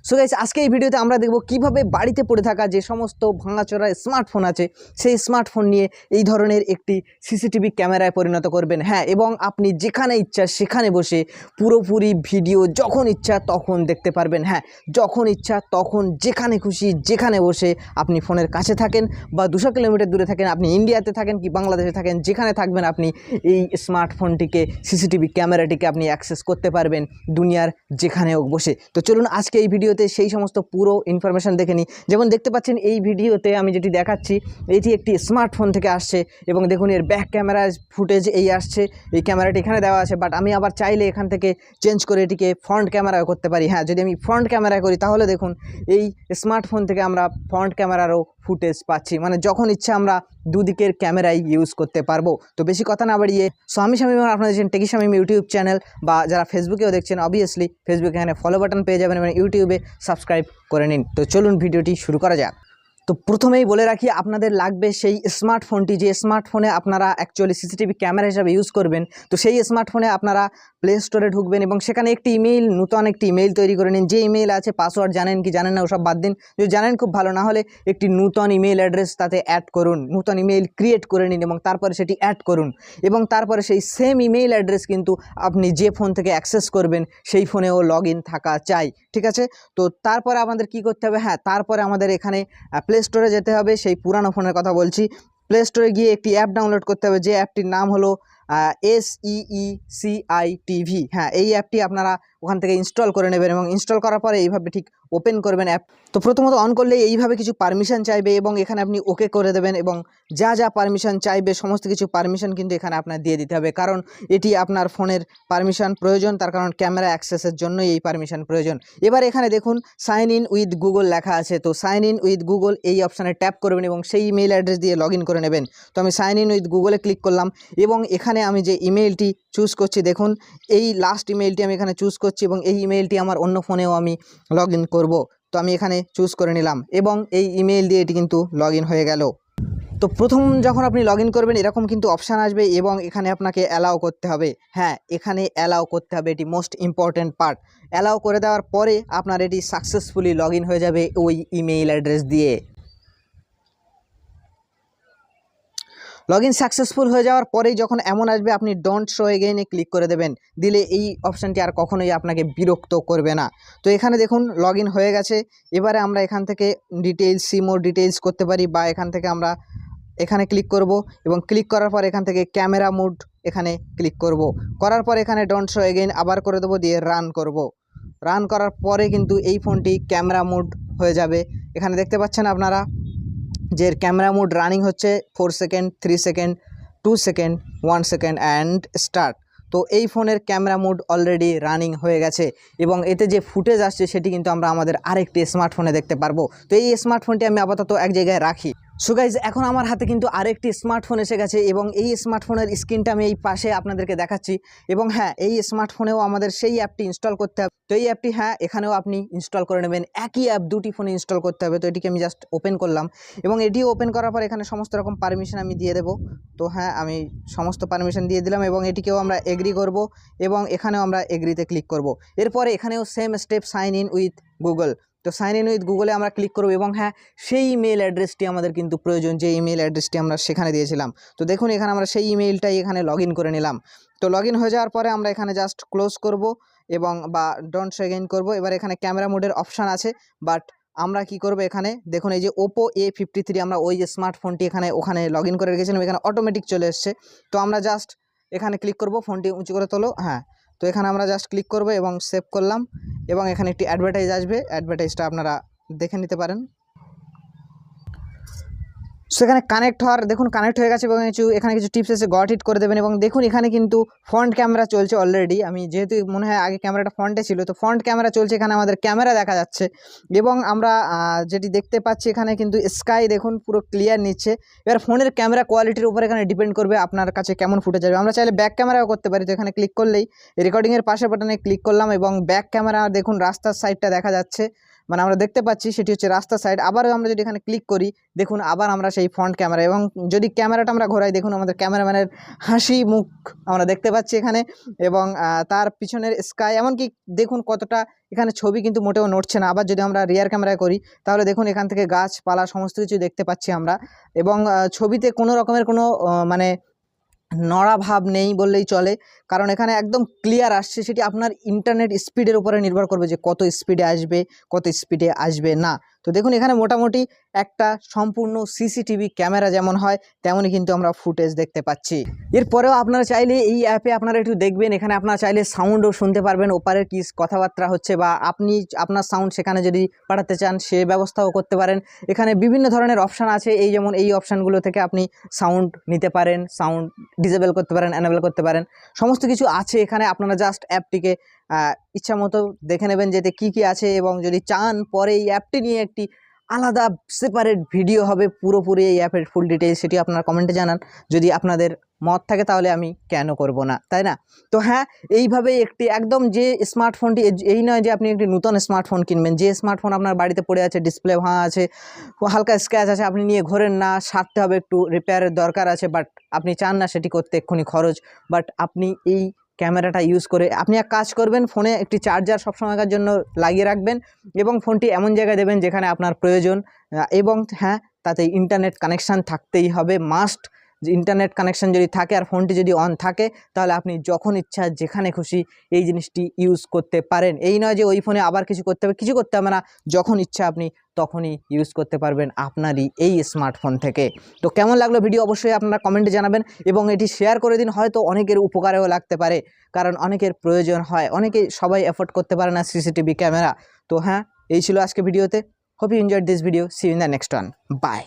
So guys আজকে এই ভিডিওতে আমরা দেখব কিভাবে বাড়িতে পড়ে থাকা যে সমস্ত ভাঙাচোরা স্মার্টফোন আছে সেই স্মার্টফোন নিয়ে এই ধরনের একটি সিসিটিভি ক্যামেরায় পরিণত করবেন। হ্যাঁ, এবং আপনি যেখানে ইচ্ছা সেখানে বসে পুরোপুরি ভিডিও যখন ইচ্ছা তখন দেখতে পারবেন। হ্যাঁ, যখন ইচ্ছা তখন যেখানে খুশি যেখানে বসে আপনি ফোনের কাছে থাকেন বা 200 কিলোমিটার দূরে থাকেন, আপনি ইন্ডিয়াতে থাকেন কি বাংলাদেশে থাকেন, যেখানে থাকবেন আপনি এই স্মার্টফোনটিকে সিসিটিভি ক্যামেরাটিকে আপনি অ্যাক্সেস করতে পারবেন দুনিয়ার যেখানে হোক বসে। তো চলুন আজকে এই ভিডিওতে সেই সমস্ত পুরো ইনফরমেশন দেখে নিই। যেমন দেখতে পাচ্ছেন এই ভিডিওতে আমি যেটি দেখাচ্ছি এটি একটি স্মার্টফোন থেকে আসছে এবং দেখুন এর ব্যাক ক্যামেরা ফুটেজ এই আসছে, এই ক্যামেরাটি এখানে দেওয়া আছে। বাট আমি আবার চাইলে এখান থেকে চেঞ্জ করে এটিকে ফ্রন্ট ক্যামেরাও করতে পারি। হ্যাঁ, যদি আমি ফ্রন্ট ক্যামেরা করি তাহলে দেখুন এই স্মার্টফোন থেকে আমরা ফ্রন্ট ক্যামেরারও ফুটেজ পাচ্ছি, মানে যখন ইচ্ছা আমরা দুদিকের ক্যামেরাই ইউজ করতে পারবো। তো বেশি কথা না বাড়িয়ে আমি শামীম, আপনারা দেখছেন টেকি শামীম ইউটিউব চ্যানেল, বা যারা ফেসবুকেও দেখছেন অবভিয়াসলি ফেসবুকে এখানে ফলো বাটন পেয়ে যাবেন এবং ইউটিউবে সাবস্ক্রাইব করে নিন। তো চলুন ভিডিওটি শুরু করা যাক। তো প্রথমেই বলে রাখি আপনাদের লাগবে সেই স্মার্টফোনটি যে স্মার্টফোনে আপনারা অ্যাকচুয়ালি সিসিটিভি ক্যামেরা হিসাবে ইউজ করবেন। তো সেই স্মার্টফোনে আপনারা প্লে স্টোরে ঢুকবেন এবং সেখানে একটি ইমেইল, নতুন একটি ইমেইল তৈরি করে নিন। যে ইমেইল আছে পাসওয়ার্ড জানেন কি জানেন না ওসব বাদ দিন, যদি জানেন খুব ভালো, না হলে একটি নতুন ইমেইল অ্যাড্রেস তাতে অ্যাড করুন, নতুন ইমেইল ক্রিয়েট করে নিন এবং তারপরে সেটি অ্যাড করুন। এবং তারপরে সেই সেম ইমেইল অ্যাড্রেস কিন্তু আপনি যে ফোন থেকে অ্যাক্সেস করবেন সেই ফোনেও লগ ইন থাকা চাই, ঠিক আছে? তো তারপরে আমাদের কি করতে হবে? হ্যাঁ, তারপরে আমাদের এখানে প্লে স্টোরে যেতে হবে। সেই পুরানো ফোনের কথা বলছি। প্লে স্টোরে গিয়ে একটি অ্যাপ ডাউনলোড করতে হবে, যে অ্যাপটির নাম হলো SEECITV। হ্যাঁ, এই অ্যাপটি আপনারা ওখান থেকে ইনস্টল করে নেবেন এবং ইনস্টল করার পরে এইভাবে ঠিক ওপেন করবেন অ্যাপ। তো প্রথমত অন করলে এইভাবে কিছু পারমিশন চাইবে এবং এখানে আপনি ওকে করে দেবেন এবং যা যা পারমিশন চাইবে সমস্ত কিছু পারমিশন কিন্তু এখানে আপনার দিয়ে দিতে হবে, কারণ এটি আপনার ফোনের পারমিশন প্রয়োজন, তার কারণ ক্যামেরা অ্যাক্সেসের জন্যই এই পারমিশন প্রয়োজন। এবার এখানে দেখুন সাইন ইন উইথ গুগল লেখা আছে। তো সাইন ইন উইথ গুগল এই অপশানে ট্যাপ করবেন এবং সেই ইমেল অ্যাড্রেস দিয়ে লগ ইন করে নেবেন। তো আমি সাইন ইন উইথ গুগলে ক্লিক করলাম এবং এখানে আমি যে ইমেলটি চুজ করছি দেখুন এই লাস্ট ইমেলটি আমি এখানে চুজ করছি এবং এই ইমেলটি আমার অন্য ফোনেও আমি লগ ইন করবো। তো আমি এখানে চুজ করে নিলাম এবং এই ইমেল দিয়ে এটি কিন্তু লগ ইন হয়ে গেল। তো প্রথম যখন আপনি লগ ইন করবেন এরকম কিন্তু অপশান আসবে এবং এখানে আপনাকে অ্যালাউ করতে হবে। হ্যাঁ, এখানে অ্যালাউ করতে হবে, এটি মোস্ট ইম্পর্ট্যান্ট পার্ট। অ্যালাউ করে দেওয়ার পরে আপনার এটি সাকসেসফুলি লগ ইন হয়ে যাবে ওই ইমেইল অ্যাড্রেস দিয়ে। লগ ইন সাকসেসফুল হয়ে যাওয়ার পরেই যখন এমন আসবে আপনি ডোন্ট শো এগেইনে ক্লিক করে দেবেন, দিলে এই অপশানটি আর কখনোই আপনাকে বিরক্ত করবে না। তো এখানে দেখুন লগ ইন হয়ে গেছে। এবারে আমরা এখান থেকে ডিটেইলস, সি মোর ডিটেইলস করতে পারি, বা এখান থেকে আমরা এখানে ক্লিক করব এবং ক্লিক করার পর এখান থেকে ক্যামেরা মোড এখানে ক্লিক করব, করার পর এখানে ডোন্ট শো এগেইন আবার করে দেবো, দিয়ে রান করব। রান করার পরে কিন্তু এই ফোনটি ক্যামেরা মোড হয়ে যাবে। এখানে দেখতে পাচ্ছেন আপনারা যে ক্যামেরা মোড রানিং হচ্ছে 4 second, 3 second, 2 second, 1 second and start. তো এই ফোনের ক্যামেরা মোড অলরেডি রানিং হয়ে গেছে এবং এতে যে ফুটেজ আসছে সেটি কিন্তু আমরা আমাদের আরেকটি স্মার্টফোনে দেখতে পারবো। তো এই স্মার্টফোনটি আমি আপাতত এক জায়গায় রাখি। সো গাইজ এখন আমার হাতে কিন্তু আরেকটি স্মার্টফোন এসে গেছে এবং এই স্মার্টফোনের স্ক্রিনটা আমি এই পাশে আপনাদেরকে দেখাচ্ছি। এবং হ্যাঁ, এই স্মার্টফোনেও আমাদের সেই অ্যাপটি ইনস্টল করতে হবে। তো এই অ্যাপটি হ্যাঁ এখানেও আপনি ইনস্টল করে নেবেন, একই অ্যাপ দুটি ফোনে ইনস্টল করতে হবে। তো এটিকে আমি জাস্ট ওপেন করলাম এবং এটিও ওপেন করার পর এখানে সমস্ত রকম পারমিশন আমি দিয়ে দেবো। তো হ্যাঁ, আমি সমস্ত পারমিশন দিয়ে দিলাম এবং এটিকেও আমরা এগ্রি করব এবং এখানেও আমরা এগ্রিতে ক্লিক করব। এরপরে এখানেও same step sign in with Google. তো সাইন ইন উইথ গুগলে আমরা ক্লিক করব এবং হ্যাঁ সেই ইমেল অ্যাড্রেসটি আমাদের কিন্তু প্রয়োজন, যে ইমেল অ্যাড্রেসটি আমরা সেখানে দিয়েছিলাম। তো দেখুন এখানে আমরা সেই ইমেলটাই এখানে লগ ইন করে নিলাম। তো লগ ইন হয়ে যাওয়ার পরে আমরা এখানে জাস্ট ক্লোজ করব এবং বা ডোন্ট শো এগেইন করব। এবার এখানে ক্যামেরা মোডের অপশান আছে, বাট আমরা কি করব এখানে দেখুন এই যে Oppo A53 আমরা ওই যে স্মার্টফোনটি ওখানে লগ ইন করে রেখেছিলাম, এখানে অটোমেটিক চলে এসছে। তো আমরা জাস্ট এখানে ক্লিক করব, ফোনটি উঁচু করে তোলো। হ্যাঁ, তো এখানে আমরা জাস্ট ক্লিক করব এবং সেভ করলাম এবং এখানে একটি অ্যাডভার্টাইজ আসবে, অ্যাডভার্টাইজটা আপনারা দেখে নিতে পারেন। সেখানে কানেক্ট হওয়ার দেখুন কানেক্ট হয়ে গেছে এবং এখানে কিছু টিপস এসে গট হিট করে দেবেন এবং দেখুন এখানে কিন্তু ফ্রন্ট ক্যামেরা চলছে অলরেডি। আমি যেহেতু মনে হয় আগে ক্যামেরাটা ফ্রন্টে ছিল, তো ফ্রন্ট ক্যামেরা চলছে, এখানে আমাদের ক্যামেরা দেখা যাচ্ছে এবং আমরা যেটি দেখতে পাচ্ছি এখানে কিন্তু স্কাই দেখুন পুরো ক্লিয়ার নিচ্ছে। এবার ফোনের ক্যামেরা কোয়ালিটির উপর এখানে ডিপেন্ড করবে আপনার কাছে কেমন ফুটেজ যাবে। আমরা চাইলে ব্যাক ক্যামেরাও করতে পারি। তো এখানে ক্লিক করলেই রেকর্ডিংয়ের পাশে বাটনে ক্লিক করলাম এবং ব্যাক ক্যামেরা দেখুন রাস্তার সাইডটা দেখা যাচ্ছে, মানে আমরা দেখতে পাচ্ছি সেটি হচ্ছে রাস্তা সাইড। আবারও আমরা যদি এখানে ক্লিক করি দেখুন আবার আমরা সেই ফ্রন্ট ক্যামেরা, এবং যদি ক্যামেরাটা আমরা ঘোরাই দেখুন আমাদের ক্যামেরাম্যানের হাসি মুখ আমরা দেখতে পাচ্ছি এখানে, এবং তার পিছনের স্কাই, এমনকি দেখুন কতটা এখানে ছবি কিন্তু মোটেও নড়ছে না। আবার যদি আমরা রিয়ার ক্যামেরায় করি তাহলে দেখুন এখান থেকে গাছপালা সমস্ত কিছু দেখতে পাচ্ছি আমরা, এবং ছবিতে কোনো রকমের কোনো মানে নড়া ভাব নেই বললেই চলে, কারণ এখানে একদম ক্লিয়ার আসছে। সেটি আপনার ইন্টারনেট স্পিডের উপরে নির্ভর করবে যে কত স্পিডে আসবে কত স্পিডে আসবে না। তো দেখুন এখানে মোটামুটি একটা সম্পূর্ণ সিসিটিভি ক্যামেরা যেমন হয় তেমনই কিন্তু আমরা ফুটেজ দেখতে পাচ্ছি। এরপরেও আপনারা চাইলে এই অ্যাপে আপনারা একটু দেখবেন, এখানে আপনারা চাইলে সাউন্ডও শুনতে পারবেন, ওপারের কি কথাবার্তা হচ্ছে, বা আপনি আপনার সাউন্ড সেখানে যদি পাঠাতে চান সে ব্যবস্থাও করতে পারেন। এখানে বিভিন্ন ধরনের অপশান আছে, এই যেমন এই অপশানগুলো থেকে আপনি সাউন্ড নিতে পারেন, সাউন্ড ডিসেবল করতে পারেন, এনেবল করতে পারেন, সমস্ত কিছু আছে এখানে। আপনারা জাস্ট অ্যাপটিকে ইচ্ছা মতো দেখে নেবেন যেতে কি কি আছে, এবং যদি চান পরে এই অ্যাপটি নিয়ে একটি আলাদা সেপারেট ভিডিও হবে পুরোপুরি এই অ্যাপের ফুল ডিটেইলস, সেটি আপনারা কমেন্টে জানান। যদি আপনাদের মত থাকে তাহলে আমি কেন করব না, তাই না? তো হ্যাঁ, এইভাবেই একটি একদম যে স্মার্টফোনটি, এই নয় যে আপনি একটি নতুন স্মার্টফোন কিনবেন, যে স্মার্টফোন আপনার বাড়িতে পড়ে আছে, ডিসপ্লে ভাঙা আছে, হালকা স্ক্র্যাচ আছে, আপনি নিয়ে ঘোরেন না, সারতে হবে, একটু রিপেয়ারের দরকার আছে, বাট আপনি চান না সেটি করতে এক্ষুনি খরচ, বাট আপনি এই ক্যামেরাটা ইউজ করে আপনি এক কাজ করবেন, ফোনে একটি চার্জার সবসময়ের জন্য লাগিয়ে রাখবেন, এবং ফোনটি এমন জায়গায় দেবেন যেখানে আপনার প্রয়োজন, এবং হ্যাঁ তাতে ইন্টারনেট কানেকশান থাকতেই হবে, মাস্ট। যে ইন্টারনেট কানেকশান যদি থাকে আর ফোনটি যদি অন থাকে তাহলে আপনি যখন ইচ্ছা যেখানে খুশি এই জিনিসটি ইউজ করতে পারেন। এই নয় যে ওই ফোনে আবার কিছু করতে হবে, কিছু করতে হবে না, যখন ইচ্ছা আপনি তখনই ইউজ করতে পারবেন আপনারই এই স্মার্টফোন থেকে। তো কেমন লাগলো ভিডিও অবশ্যই আপনারা কমেন্টে জানাবেন, এবং এটি শেয়ার করে দিন, হয়তো অনেকের উপকারেও লাগতে পারে, কারণ অনেকের প্রয়োজন হয়, সবাই এফোর্ড করতে পারে না সিসিটিভি ক্যামেরা। তো হ্যাঁ, এই ছিল আজকে ভিডিওতে। Hope you enjoyed this video, see you in the next one, by.